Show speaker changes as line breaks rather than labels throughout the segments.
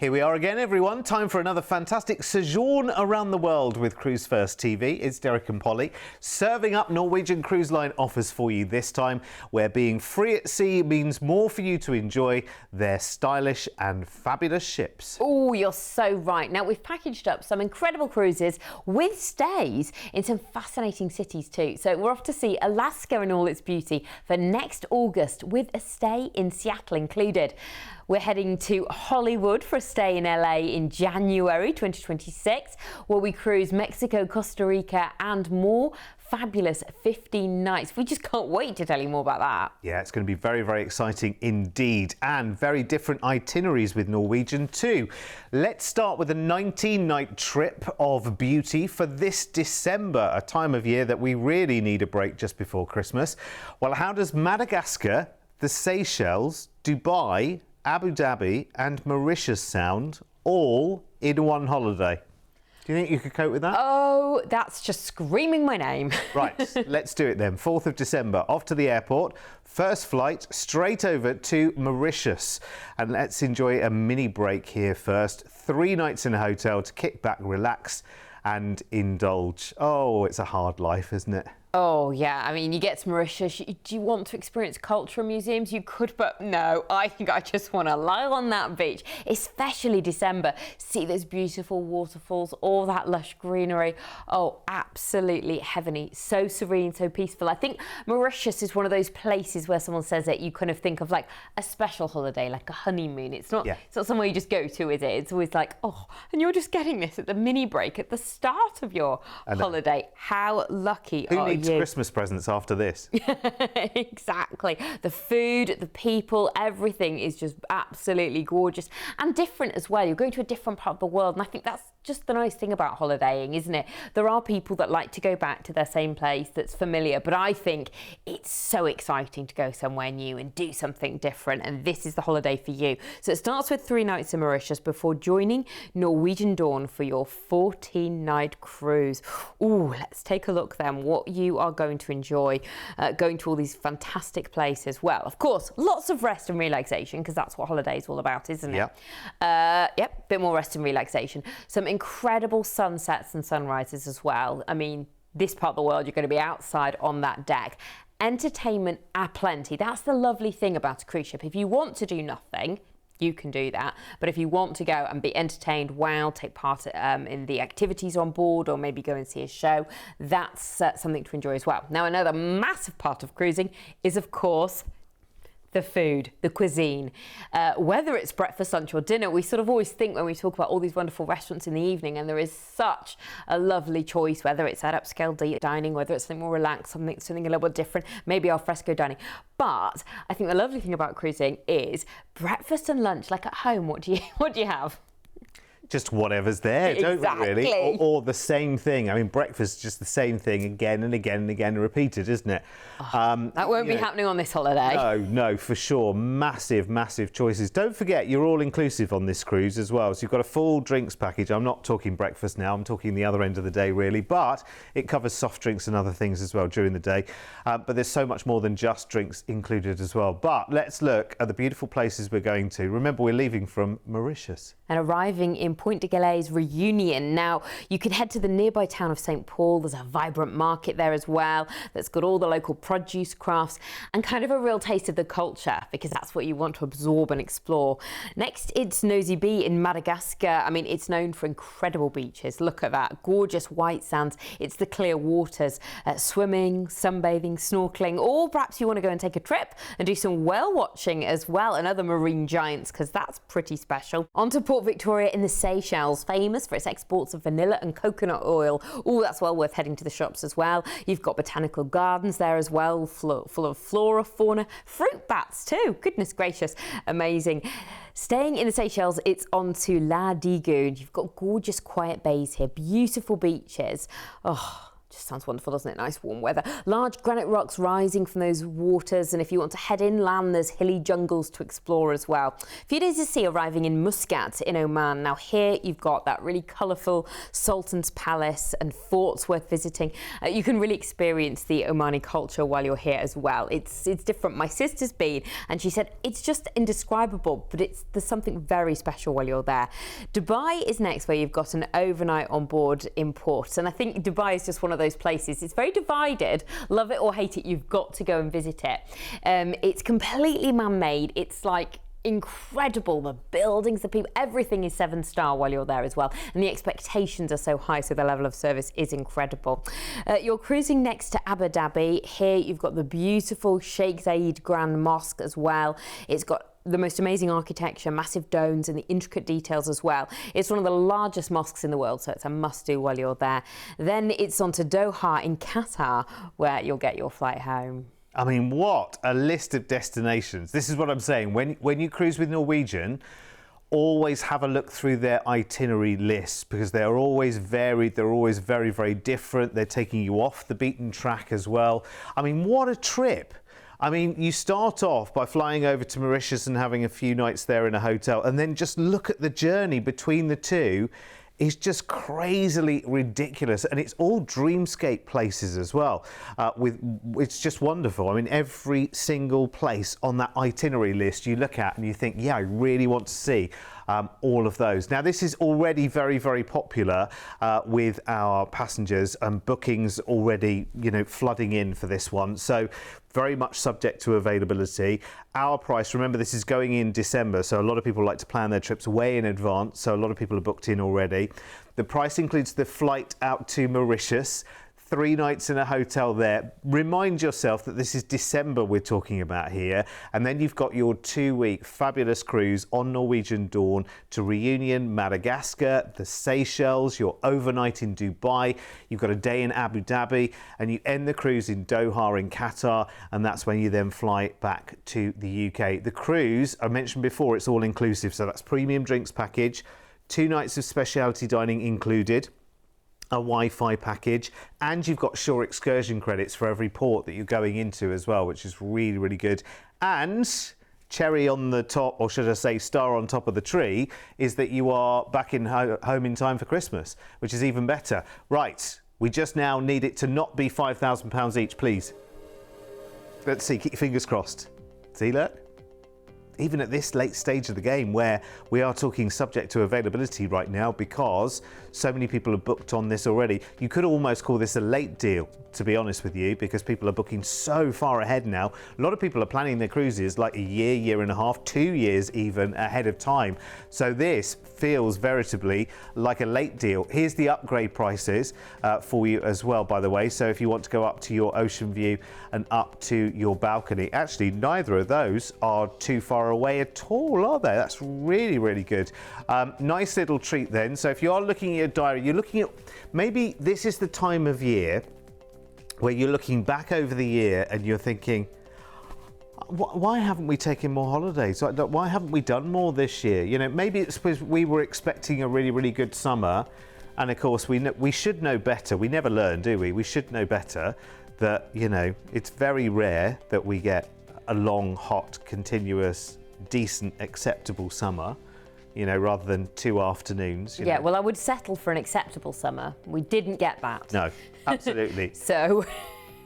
Here we are again, everyone. Time for another fantastic sojourn around the world with Cruise1st TV. It's Derek and Polly serving up Norwegian Cruise Line offers for you this time, where being free at sea means more for you to enjoy their stylish and fabulous ships.
Oh, you're so right. Now, we've packaged up some incredible cruises with stays in some fascinating cities too. So we're off to see Alaska in all its beauty for next August, with a stay in Seattle included. We're heading to Hollywood for a stay in LA in January 2026, where we cruise Mexico, Costa Rica and more. Fabulous 15 nights. We just can't wait to tell you more about that.
Yeah, it's going to be very, very exciting indeed, and very different itineraries with Norwegian too. Let's start with a 19-night trip of beauty for this December, a time of year that we really need a break just before Christmas. Well, how does Madagascar, the Seychelles, Dubai, Abu Dhabi and Mauritius sound all in one holiday? Do you think you could cope with that?
Oh, that's just screaming my name.
Right, let's do it then. 4th of December, off to the airport. First flight straight over to Mauritius. And let's enjoy a mini break here first. 3 nights in a hotel to kick back, relax and indulge. Oh, it's a hard life, isn't it?
Oh, yeah. I mean, you get to Mauritius. Do you want to experience cultural museums? You could, but no. I think I just want to lie on that beach, especially December. See those beautiful waterfalls, all that lush greenery. Oh, absolutely heavenly. So serene, so peaceful. I think Mauritius is one of those places where someone says it, you kind of think of like a special holiday, like a honeymoon. It's not somewhere you just go to, is it? It's always like, oh, and you're just getting this at the mini break at the start of your holiday. How lucky are you?
Christmas presents after this.
Exactly. The food, the people, everything is just absolutely gorgeous and different as well. You're going to a different part of the world, and I think that's just the nice thing about holidaying, isn't it? There are people that like to go back to their same place that's familiar, but I think it's so exciting to go somewhere new and do something different, and this is the holiday for you. So it starts with 3 nights in Mauritius before joining Norwegian Dawn for your 14-night cruise. Ooh, let's take a look then what you are going to enjoy going to all these fantastic places. Well, of course, lots of rest and relaxation, because that's what holiday is all about, isn't it? Yep, bit more rest and relaxation. Some incredible sunsets and sunrises as well. I mean, this part of the world, you're going to be outside on that deck. Entertainment aplenty. That's the lovely thing about a cruise ship. If you want to do nothing, you can do that. But if you want to go and be entertained, wow, take part in the activities on board, or maybe go and see a show, that's something to enjoy as well. Now, another massive part of cruising is, of course, the food, the cuisine. Whether it's breakfast, lunch or dinner, we sort of always think when we talk about all these wonderful restaurants in the evening, and there is such a lovely choice, whether it's at upscale dining, whether it's something more relaxed, something a little bit different, maybe al fresco dining. But I think the lovely thing about cruising is breakfast and lunch, like at home. What do you have?
Just whatever's there, don't we, really? Or the same thing. I mean, breakfast is just the same thing again and again and again, repeated, isn't it?
That won't be happening on this holiday.
No, for sure. Massive, massive choices. Don't forget, you're all inclusive on this cruise as well. So you've got a full drinks package. I'm not talking breakfast now. I'm talking the other end of the day, really. But it covers soft drinks and other things as well during the day. But there's so much more than just drinks included as well. But let's look at the beautiful places we're going to. Remember, we're leaving from Mauritius.
And arriving in Point de Galei's Reunion. Now, you can head to the nearby town of St. Paul. There's a vibrant market there as well that's got all the local produce, crafts, and kind of a real taste of the culture, because that's what you want to absorb and explore. Next, it's Nosy Be in Madagascar. I mean, it's known for incredible beaches. Look at that. Gorgeous white sands. It's the clear waters. Swimming, sunbathing, snorkeling, or perhaps you want to go and take a trip and do some whale watching as well, and other marine giants, because that's pretty special. On to Port Victoria in the Seychelles, famous for its exports of vanilla and coconut oil. Oh, that's well worth heading to the shops as well. You've got botanical gardens there as well, full of flora, fauna, fruit bats too. Goodness gracious, amazing. Staying in the Seychelles, it's on to La Digoune. You've got gorgeous quiet bays here, beautiful beaches. Oh, Just sounds wonderful, doesn't it? Nice warm weather. Large granite rocks rising from those waters, and if you want to head inland, there's hilly jungles to explore as well. A few days to see arriving in Muscat in Oman. Now here you've got that really colourful Sultan's Palace and forts worth visiting. You can really experience the Omani culture while you're here as well. It's different. My sister's been, and she said it's just indescribable, but there's something very special while you're there. Dubai is next, where you've got an overnight on board in port, and I think Dubai is just one of those places. It's very divided. Love it or hate it, you've got to go and visit it. It's completely man-made. It's like incredible. The buildings, the people, everything is 7-star while you're there as well. And the expectations are so high, so the level of service is incredible. You're cruising next to Abu Dhabi. Here you've got the beautiful Sheikh Zayed Grand Mosque as well. It's got the most amazing architecture, massive domes and the intricate details as well. It's one of the largest mosques in the world, so it's a must-do while you're there. Then it's on to Doha in Qatar, where you'll get your flight home.
I mean, what a list of destinations. This is what I'm saying. When you cruise with Norwegian, always have a look through their itinerary lists, because they're always varied. They're always very, very different. They're taking you off the beaten track as well. I mean, what a trip. I mean, you start off by flying over to Mauritius and having a few nights there in a hotel, and then just look at the journey between the two. Is just crazily ridiculous, and it's all dreamscape places as well. It's just wonderful. I mean, every single place on that itinerary list you look at and you think, yeah, I really want to see all of those. Now, this is already very, very popular with our passengers, and bookings already, flooding in for this one. So very much subject to availability. Our price, remember, this is going in December, so a lot of people like to plan their trips way in advance, so a lot of people are booked in already. The price includes the flight out to Mauritius, 3 nights in a hotel there. Remind yourself that this is December we're talking about here, and then you've got your 2-week fabulous cruise on Norwegian Dawn to Reunion, Madagascar, the Seychelles, your overnight in Dubai, you've got a day in Abu Dhabi, and you end the cruise in Doha in Qatar, and that's when you then fly back to the UK. The cruise, I mentioned before, it's all inclusive, so that's premium drinks package, 2 nights of specialty dining included, a Wi-Fi package, and you've got shore excursion credits for every port that you're going into as well, which is really, really good. And cherry on the top, or should I say star on top of the tree, is that you are back in home in time for Christmas, which is even better. Right, we just now need it to not be £5,000 each, please. Let's see, keep your fingers crossed. See, look. Even at this late stage of the game, where we are talking subject to availability right now because so many people have booked on this already, you could almost call this a late deal, to be honest with you, because people are booking so far ahead now. A lot of people are planning their cruises like a year, year and a half, 2 years even ahead of time. So this feels veritably like a late deal. Here's the upgrade prices for you as well, by the way. So if you want to go up to your ocean view and up to your balcony, actually neither of those are too far away at all, are they? That's really, really good. Nice little treat then. So if you are looking at your diary, you're looking at, maybe this is the time of year where you're looking back over the year and you're thinking, why haven't we taken more holidays? Why haven't we done more this year? Maybe it's because we were expecting a really, really good summer, and of course we should know better. We never learn, do we? We should know better that, it's very rare that we get a long, hot, continuous, decent, acceptable summer, rather than 2 afternoons.
Yeah, well, I would settle for an acceptable summer. We didn't get that.
No, absolutely.
So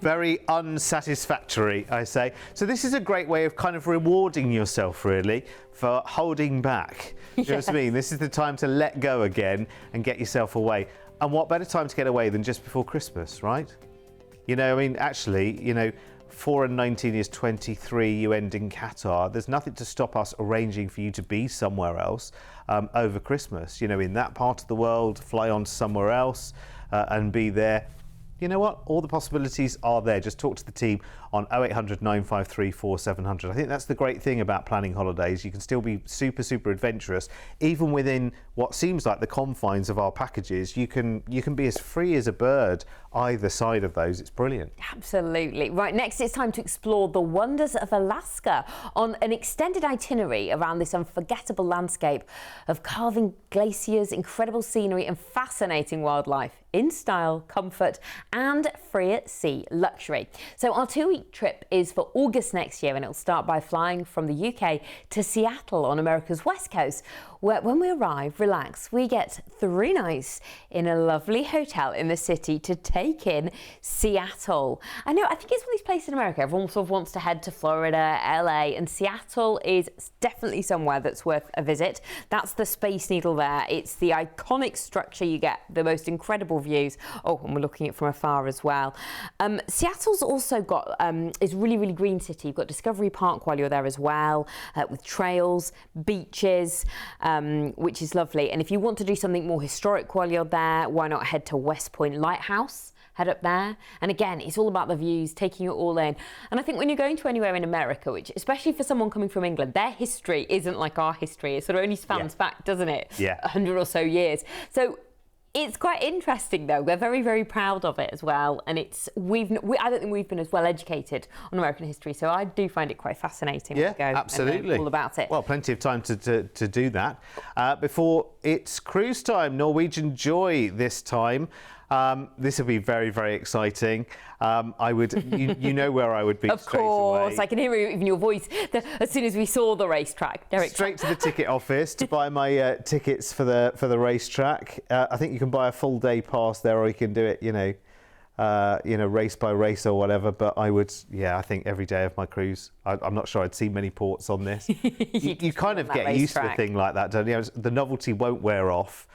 very unsatisfactory, I say. So this is a great way of kind of rewarding yourself, really, for holding back. You know what I mean? This is the time to let go again and get yourself away. And what better time to get away than just before Christmas, right? Actually, 4 and 19 is 23, you end in Qatar. There's nothing to stop us arranging for you to be somewhere else over Christmas. In that part of the world, fly on somewhere else and be there. You know what? All the possibilities are there. Just talk to the team on 0800 953 4700. I think that's the great thing about planning holidays. You can still be super, super adventurous. Even within what seems like the confines of our packages, you can be as free as a bird either side of those. It's brilliant.
Absolutely. Right, next it's time to explore the wonders of Alaska on an extended itinerary around this unforgettable landscape of carving glaciers, incredible scenery and fascinating wildlife in style, comfort and free at sea luxury. So our 2-week trip is for August next year, and it'll start by flying from the UK to Seattle on America's west coast, where when we arrive, relax, we get 3 nights in a lovely hotel in the city to take in Seattle. I think it's one of these places in America, everyone sort of wants to head to Florida, LA, and Seattle is definitely somewhere that's worth a visit. That's the Space Needle there. It's the iconic structure. You get the most incredible views. Oh, and we're looking at it from afar as well. Seattle's also got, it's a really, really green city. You've got Discovery Park while you're there as well, with trails, beaches, which is lovely. And if you want to do something more historic while you're there, why not head to West Point Lighthouse? Head up there. And again, it's all about the views, taking it all in. And I think when you're going to anywhere in America, which especially for someone coming from England, their history isn't like our history. It sort of only spans back, doesn't it?
Yeah.
100 or so years. So it's quite interesting though. We're very, very proud of it as well. And I don't think we've been as well educated on American history. So I do find it quite fascinating to go
absolutely.
and learn all about it.
Well, plenty of time to do that. Before it's cruise time, Norwegian Joy this time. This will be very, very exciting. I would, you know where I would be straight away.
Of course, I can hear it in your voice as soon as we saw the racetrack. Derek.
Straight to the ticket office to buy my tickets for the racetrack. I think you can buy a full day pass there, or you can do it, race by race or whatever. But I would, I think every day of my cruise. I'm not sure I'd see many ports on this. you kind of get used to a thing like that, don't you? The novelty won't wear off.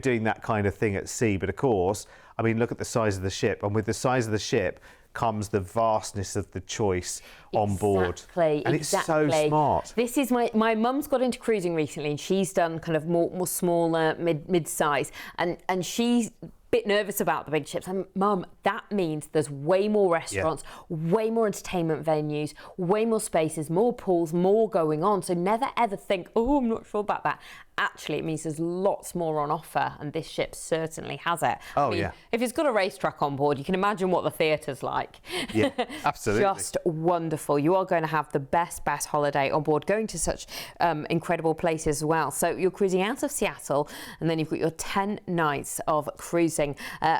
Doing that kind of thing at sea. But of course, I mean, look at the size of the ship. And with the size of the ship comes the vastness of the choice on board. And it's so smart.
This is my mum's got into cruising recently, and she's done kind of more smaller, mid-size. And she's bit nervous about the big ships. And Mum, that means there's way more restaurants, way more entertainment venues, way more spaces, more pools, more going on. So never ever think, oh, I'm not sure about that. Actually, it means there's lots more on offer, and this ship certainly has it. If it's got a racetrack on board, you can imagine what the theatre's like.
Yeah, absolutely.
Just wonderful. You are going to have the best holiday on board, going to such incredible places as well. So you're cruising out of Seattle, and then you've got your 10 nights of cruising,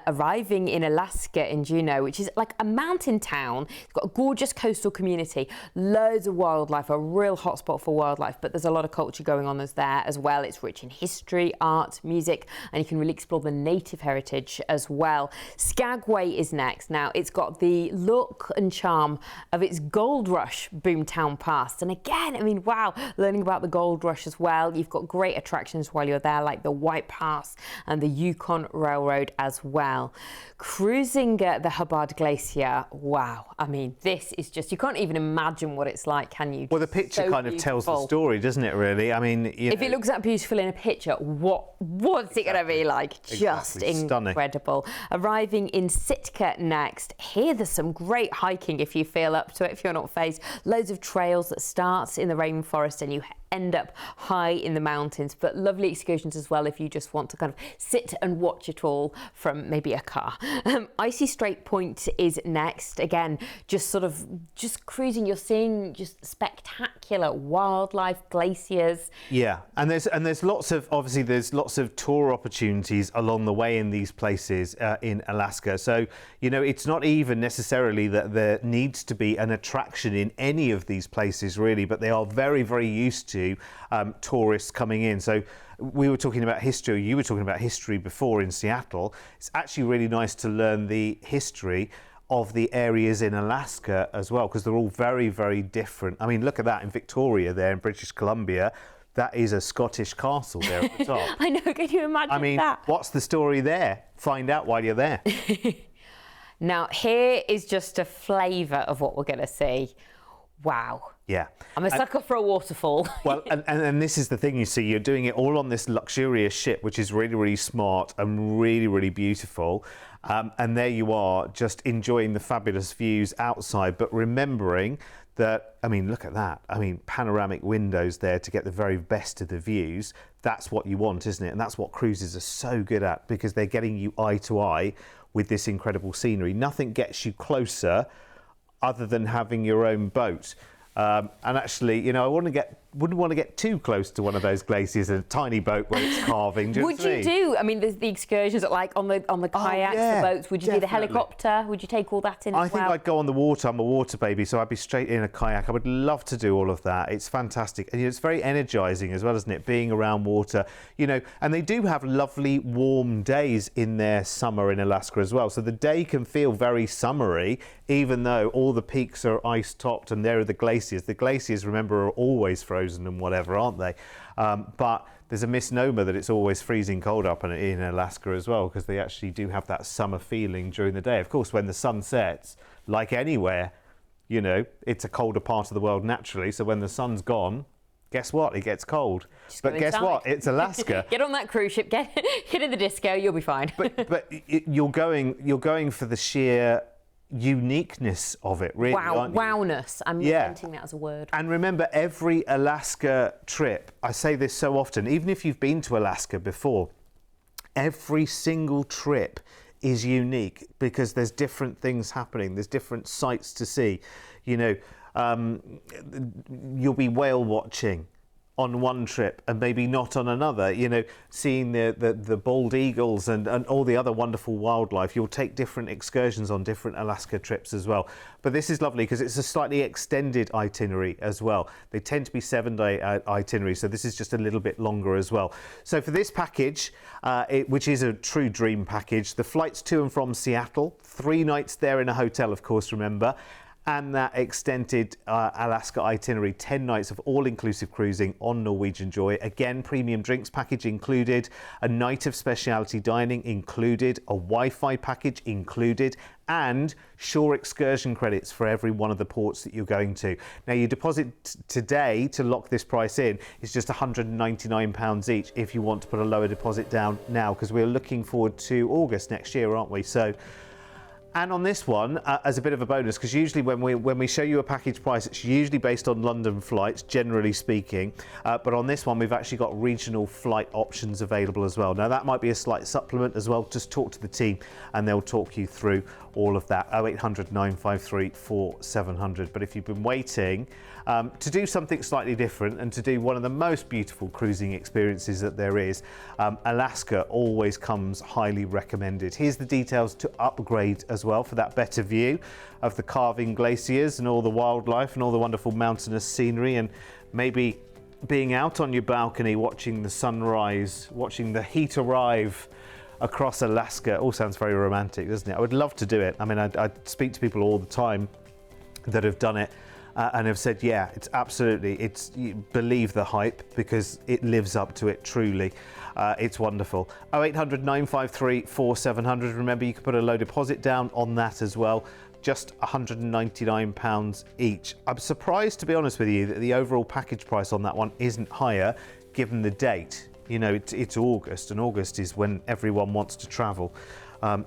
arriving in Alaska in Juneau, which is like a mountain town. It's got a gorgeous coastal community, loads of wildlife, a real hotspot for wildlife, but there's a lot of culture going on there as well. It's rich in history, art, music, and you can really explore the native heritage as well. Skagway is next. Now, it's got the look and charm of its gold rush boomtown past. And again, I mean, wow, learning about the gold rush as well. You've got great attractions while you're there, like the White Pass and the Yukon Railroad as well. Cruising the Hubbard Glacier, wow. I mean, this is just, you can't even imagine what it's like, can you?
Well, the picture kind of tells the story, doesn't it, really? I mean,
if it looks that beautiful in a picture, what's it going to be like? Just incredible. Arriving in Sitka next. Here there's some great hiking if you feel up to it, if you're not phased. Loads of trails that starts in the rainforest and you end up high in the mountains, but lovely excursions as well if you just want to kind of sit and watch it all from maybe a car. Icy Strait Point is next. Again, just cruising. You're seeing just spectacular wildlife, glaciers.
Yeah, and there's lots of tour opportunities along the way in these places in Alaska. So it's not even necessarily that there needs to be an attraction in any of these places really, but they are very, very used to tourists coming in. So we were talking about history, you were talking about history before in Seattle. It's actually really nice to learn the history of the areas in Alaska as well, because they're all very, very different. I mean, look at that in Victoria there in British Columbia. That is a Scottish castle there at the top.
I know, can you imagine that?
What's the story there? Find out while you're there.
Now, here is just a flavour of what we're going to see. Wow.
Yeah.
I'm a sucker for a waterfall.
Well, and this is the thing, you see, you're doing it all on this luxurious ship, which is really, really smart and really, really beautiful. And there you are, just enjoying the fabulous views outside, but remembering that, I mean, look at that. I mean, panoramic windows there to get the very best of the views. That's what you want, isn't it? And that's what cruises are so good at, because they're getting you eye to eye with this incredible scenery. Nothing gets you closer other than having your own boat. And actually, I want to get wouldn't want to get too close to one of those glaciers in a tiny boat where it's carving.
Would you do? I mean, there's the excursions like on the kayaks, the boats. Would you do the helicopter? Would you take all that in?
I think I'd go on the water. I'm a water baby, so I'd be straight in a kayak. I would love to do all of that. It's fantastic, and it's very energising as well, isn't it? Being around water, you know. And they do have lovely warm days in their summer in Alaska as well. So the day can feel very summery, even though all the peaks are ice topped and there are the glaciers. The glaciers, remember, are always frozen and whatever, aren't they? But there's a misnomer that it's always freezing cold up in Alaska as well, because they actually do have that summer feeling during the day. Of course, when the sun sets, like anywhere, you know, it's a colder part of the world naturally. So when the sun's gone, guess what? It gets cold. But guess what? It's Alaska.
Get on that cruise ship, get in the disco, you'll be fine.
but you're going for the sheer uniqueness of it, really.
Wowness. I'm inventing that as a word.
And remember, every Alaska trip, I say this so often, even if you've been to Alaska before, every single trip is unique because there's different things happening. There's different sights to see. You know, you'll be whale watching on one trip and maybe not on another, you know, seeing the bald eagles and all the other wonderful wildlife. You'll take different excursions on different Alaska trips as well. But this is lovely because it's a slightly extended itinerary as well. They tend to be 7-day itineraries, so this is just a little bit longer as well. So for this package, which is a true dream package, the flights to and from Seattle, 3 nights there in a hotel, of course, remember, and that extended Alaska itinerary, 10 nights of all-inclusive cruising on Norwegian Joy. Again, premium drinks package included, a night of specialty dining included, a Wi-Fi package included, and shore excursion credits for every one of the ports that you're going to. Now, your deposit today to lock this price in is just £199 each if you want to put a lower deposit down now, because we're looking forward to August next year, aren't we? So. And on this one, as a bit of a bonus, because usually when we show you a package price, it's usually based on London flights, generally speaking. But on this one, we've actually got regional flight options available as well. Now, that might be a slight supplement as well. Just talk to the team and they'll talk you through all of that. 0800 953 4700. But if you've been waiting to do something slightly different and to do one of the most beautiful cruising experiences that there is, Alaska always comes highly recommended. Here's the details to upgrade as well for that better view of the carving glaciers and all the wildlife and all the wonderful mountainous scenery, and maybe being out on your balcony watching the sunrise, watching the heat arrive across Alaska. It all sounds very romantic, doesn't it? I would love to do it. I mean, I speak to people all the time that have done it and have said, yeah, it's absolutely, you believe the hype because it lives up to it truly. It's wonderful. 0800 953 4700. Remember, you can put a low deposit down on that as well. Just £199 each. I'm surprised, to be honest with you, that the overall package price on that one isn't higher given the date. You know, it's August, and August is when everyone wants to travel.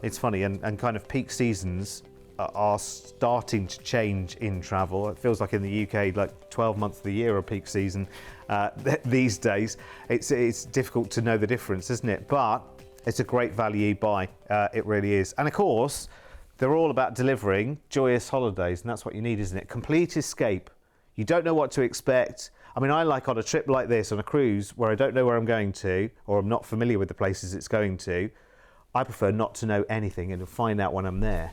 It's funny, and kind of peak seasons are starting to change in travel. It feels like in the UK, like 12 months of the year are peak season these days. It's difficult to know the difference, isn't it? But it's a great value buy. It really is. And of course, they're all about delivering joyous holidays, and that's what you need, isn't it? Complete escape. You don't know what to expect. I mean, I like on a trip like this, on a cruise where I don't know where I'm going to, or I'm not familiar with the places it's going to, I prefer not to know anything and to find out when I'm there.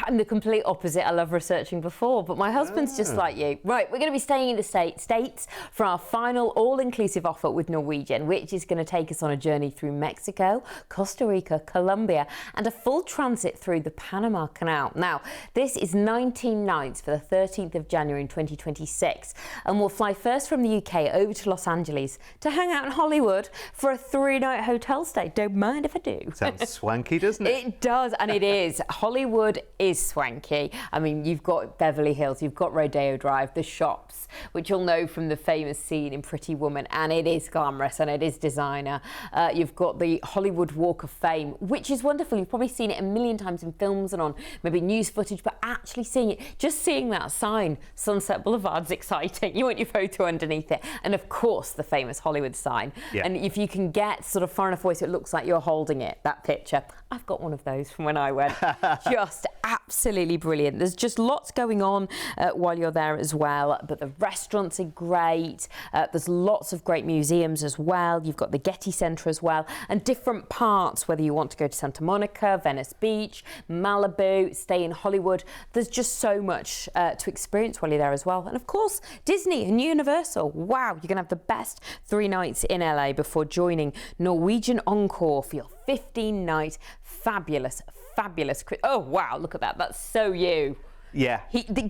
I'm the complete opposite. I love researching before, but my husband's just like you. Right, we're going to be staying in the States for our final all-inclusive offer with Norwegian, which is going to take us on a journey through Mexico, Costa Rica, Colombia, and a full transit through the Panama Canal. Now, this is 19 nights for the 13th of January in 2026, and we'll fly first from the UK over to Los Angeles to hang out in Hollywood for a 3-night hotel stay. Don't mind if I do.
Sounds swanky, doesn't it?
It does, and it is. Hollywood is swanky. I mean, you've got Beverly Hills, you've got Rodeo Drive, the shops, which you'll know from the famous scene in Pretty Woman, and it is glamorous and it is designer. You've got the Hollywood Walk of Fame, which is wonderful. You've probably seen it a million times in films and on maybe news footage, but actually seeing it, just seeing that sign, Sunset Boulevard's exciting. You want your photo underneath it. And of course, the famous Hollywood sign. Yeah. And if you can get sort of far enough away so it looks like you're holding it, that picture, I've got one of those from when I went. Just absolutely brilliant. There's just lots going on while you're there as well, but the restaurants are great. There's lots of great museums as well. You've got the Getty Centre as well, and different parts, whether you want to go to Santa Monica, Venice Beach, Malibu, stay in Hollywood. There's just so much to experience while you're there as well. And of course, Disney and Universal. Wow, you're going to have the best 3 nights in LA before joining Norwegian Encore for your 15-night fabulous. Oh, wow, look at that. That's so you.
Yeah.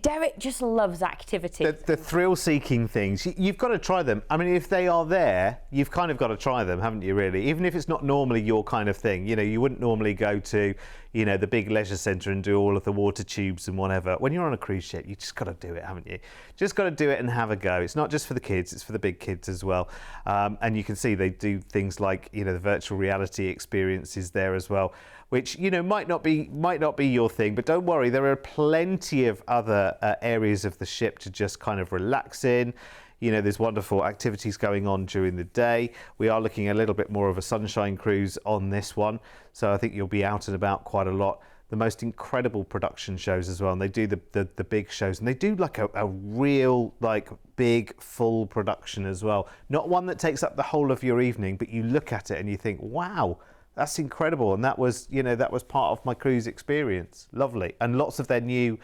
Derek just loves activity.
The thrill-seeking things, you've got to try them. I mean, if they are there, you've kind of got to try them, haven't you, really? Even if it's not normally your kind of thing. You know, you wouldn't normally go to, you know, the big leisure centre and do all of the water tubes and whatever. When you're on a cruise ship, you just got to do it, haven't you? Just got to do it and have a go. It's not just for the kids, it's for the big kids as well. And you can see they do things like, you know, the virtual reality experiences there as well, which, you know, might not be your thing, but don't worry, there are plenty of other areas of the ship to just kind of relax in. You know, there's wonderful activities going on during the day. We are looking at a little bit more of a sunshine cruise on this one, so I think you'll be out and about quite a lot. The most incredible production shows as well, and they do the big shows, and they do like a real like big full production as well. Not one that takes up the whole of your evening, but you look at it and you think, wow, that's incredible. And that was, you know, that was part of my cruise experience. Lovely. And lots of their new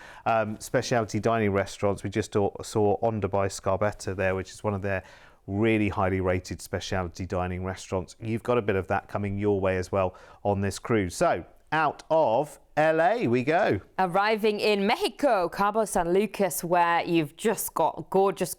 specialty dining restaurants. We just saw Onda by Scarpetta there, which is one of their really highly rated specialty dining restaurants. You've got a bit of that coming your way as well on this cruise. So out of LA we go.
Arriving in Mexico, Cabo San Lucas, where you've just got gorgeous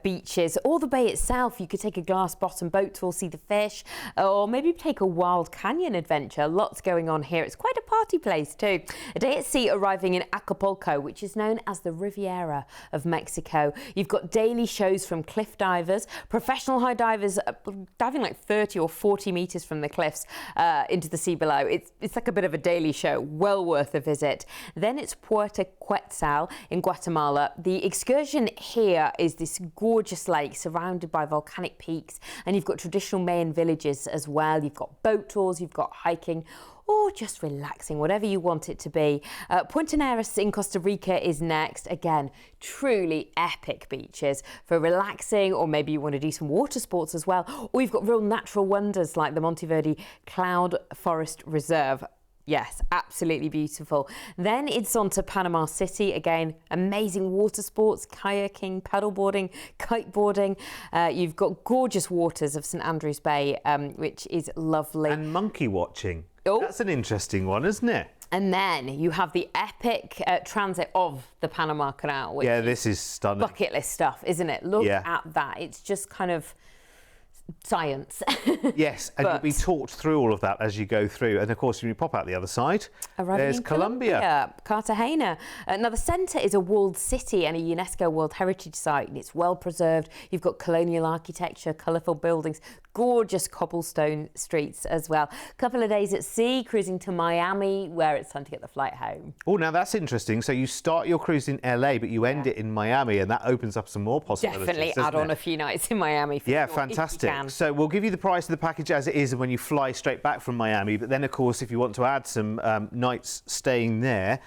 beaches. Or the bay itself, you could take a glass bottom boat to all see the fish, or maybe take a wild canyon adventure. Lots going on here. It's quite a party place too. A day at sea arriving in Acapulco, which is known as the Riviera of Mexico. You've got daily shows from cliff divers, professional high divers diving like 30 or 40 meters from the cliffs into the sea below. It's like a bit of a daily show. Well worth a visit. Then it's Puerto Quetzal in Guatemala. The excursion here is this gorgeous lake surrounded by volcanic peaks, and you've got traditional Mayan villages as well. You've got boat tours, you've got hiking, or just relaxing, whatever you want it to be. Punta Neras in Costa Rica is next. Again, truly epic beaches for relaxing, or maybe you want to do some water sports as well. Or you've got real natural wonders like the Monteverde Cloud Forest Reserve. Yes, absolutely beautiful. Then it's on to Panama City. Again, amazing water sports, kayaking, paddleboarding, kiteboarding. You've got gorgeous waters of St Andrews Bay, which is lovely.
And monkey watching.
Oh.
That's an interesting one, isn't it?
And then you have the epic transit of the Panama Canal. Which
this is stunning.
Bucket list stuff, isn't it? Look at that. It's just kind of science.
Yes, and you'll be talked through all of that as you go through. And of course, when you pop out the other side, there's Colombia.
Cartagena. Now, the centre is a walled city and a UNESCO World Heritage Site, and it's well preserved. You've got colonial architecture, colourful buildings, gorgeous cobblestone streets as well. A couple of days at sea, cruising to Miami, where it's time to get the flight home.
Oh, now that's interesting. So you start your cruise in LA, but you end it in Miami, and that opens up some more possibilities.
Definitely add on a few nights in Miami.
Yeah, fantastic. So we'll give you the price of the package as it is when you fly straight back from Miami. But then, of course, if you want to add some nights staying there,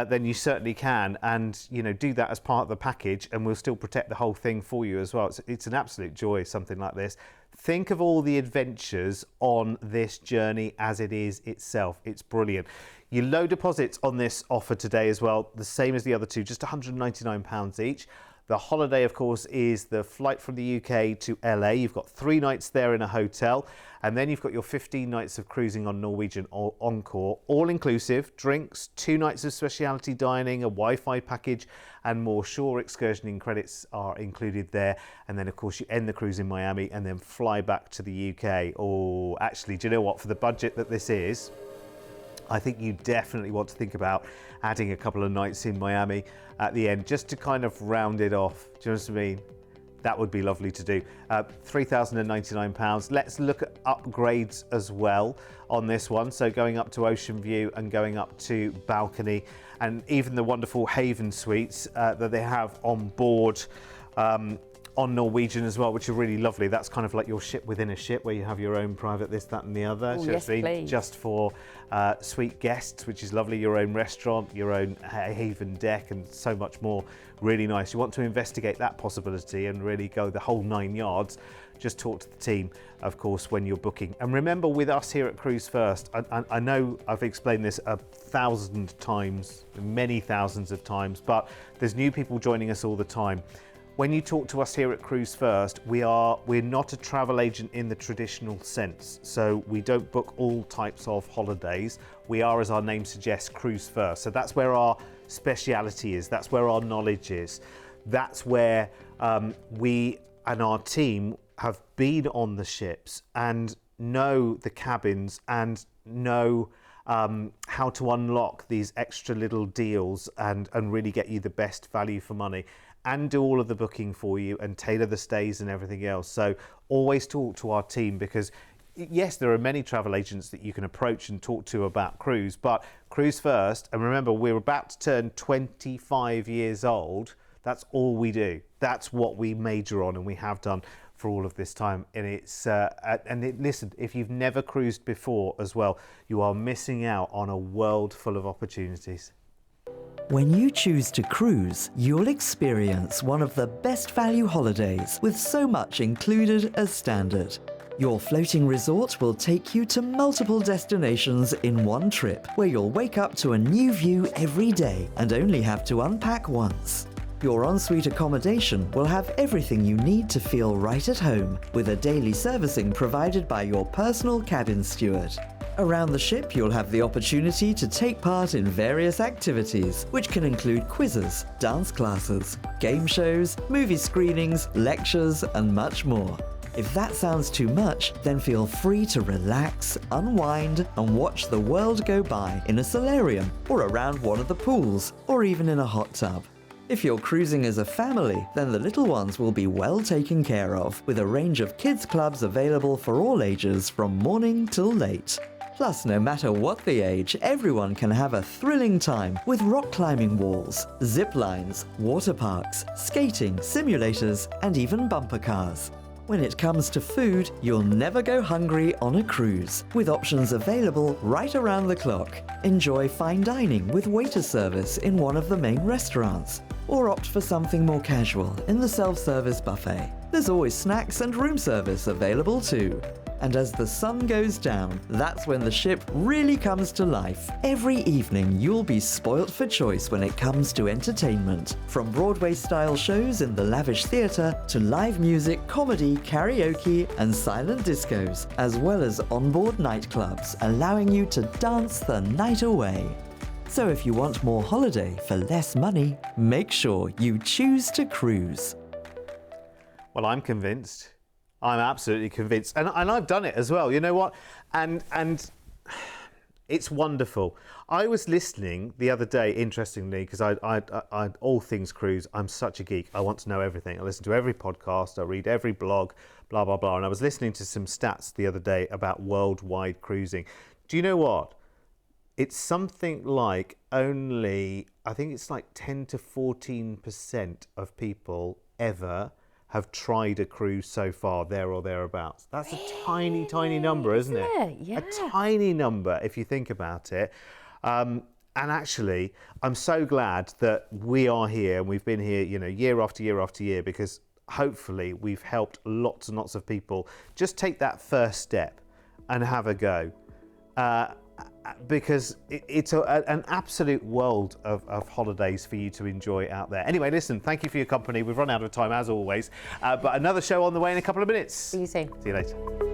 then you certainly can, and you know, do that as part of the package, and we'll still protect the whole thing for you as well. It's an absolute joy, something like this. Think of all the adventures on this journey as it is itself. It's brilliant. Your low deposits on this offer today as well, the same as the other two, just £199 each. The holiday, of course, is the flight from the UK to LA. You've got 3 nights there in a hotel, and then you've got your 15 nights of cruising on Norwegian Encore, all inclusive, drinks, 2 nights of specialty dining, a Wi-Fi package, and more. Shore excursioning credits are included there. And then, of course, you end the cruise in Miami and then fly back to the UK. Oh, actually, do you know what? For the budget that this is, I think you definitely want to think about adding a couple of nights in Miami at the end, just to kind of round it off. Do you know what I mean? That would be lovely to do. £3,099. Let's look at upgrades as well on this one. So going up to Ocean View and going up to Balcony, and even the wonderful Haven Suites that they have on board on Norwegian as well, which are really lovely. That's kind of like your ship within a ship, where you have your own private this, that and the other.
Oh,
So
yes,
it's
please.
just for sweet guests, which is lovely. Your own restaurant, your own haven deck, and so much more. Really nice. You want to investigate that possibility and really go the whole 9 yards. Just talk to the team, of course, when you're booking. And remember, with us here at Cruise1st, I know I've explained this 1,000 times, many thousands of times, but there's new people joining us all the time. When you talk to us here at Cruise1st, we're not a travel agent in the traditional sense. So we don't book all types of holidays. We are, as our name suggests, Cruise1st. So that's where our speciality is. That's where our knowledge is. That's where we and our team have been on the ships and know the cabins and know how to unlock these extra little deals and really get you the best value for money, and do all of the booking for you and tailor the stays and everything else. So always talk to our team, because yes, there are many travel agents that you can approach and talk to about cruise, but Cruise1st, and remember, we're about to turn 25 years old. That's all we do. That's what we major on, and we have done for all of this time. And listen, if you've never cruised before as well, you are missing out on a world full of opportunities.
When you choose to cruise, you'll experience one of the best value holidays with so much included as standard. Your floating resort will take you to multiple destinations in one trip, where you'll wake up to a new view every day and only have to unpack once. Your ensuite accommodation will have everything you need to feel right at home, with a daily servicing provided by your personal cabin steward. Around the ship, you'll have the opportunity to take part in various activities, which can include quizzes, dance classes, game shows, movie screenings, lectures, and much more. If that sounds too much, then feel free to relax, unwind, and watch the world go by in a solarium, or around one of the pools, or even in a hot tub. If you're cruising as a family, then the little ones will be well taken care of, with a range of kids clubs available for all ages from morning till late. Plus, no matter what the age, everyone can have a thrilling time with rock climbing walls, zip lines, water parks, skating, simulators, and even bumper cars. When it comes to food, you'll never go hungry on a cruise, with options available right around the clock. Enjoy fine dining with waiter service in one of the main restaurants, or opt for something more casual in the self-service buffet. There's always snacks and room service available too. And as the sun goes down, that's when the ship really comes to life. Every evening, you'll be spoilt for choice when it comes to entertainment. From Broadway-style shows in the lavish theatre to live music, comedy, karaoke, and silent discos, as well as onboard nightclubs, allowing you to dance the night away. So if you want more holiday for less money, make sure you choose to cruise.
Well, I'm convinced. I'm absolutely convinced, and I've done it as well. You know what? And it's wonderful. I was listening the other day, interestingly, because I all things cruise. I'm such a geek. I want to know everything. I listen to every podcast. I read every blog. Blah blah blah. And I was listening to some stats the other day about worldwide cruising. Do you know what? It's something like only, I think it's like 10 to 14% of people ever have tried a cruise so far, there or thereabouts. That's a tiny, tiny number, isn't it?
Yeah.
A tiny number, if you think about it. And actually, I'm so glad that we are here and we've been here, you know, year after year after year, because hopefully we've helped lots and lots of people just take that first step and have a go. Because it's an absolute world of holidays for you to enjoy out there. Anyway, listen, thank you for your company. We've run out of time as always, but another show on the way in a couple of minutes.
See you soon.
See you later.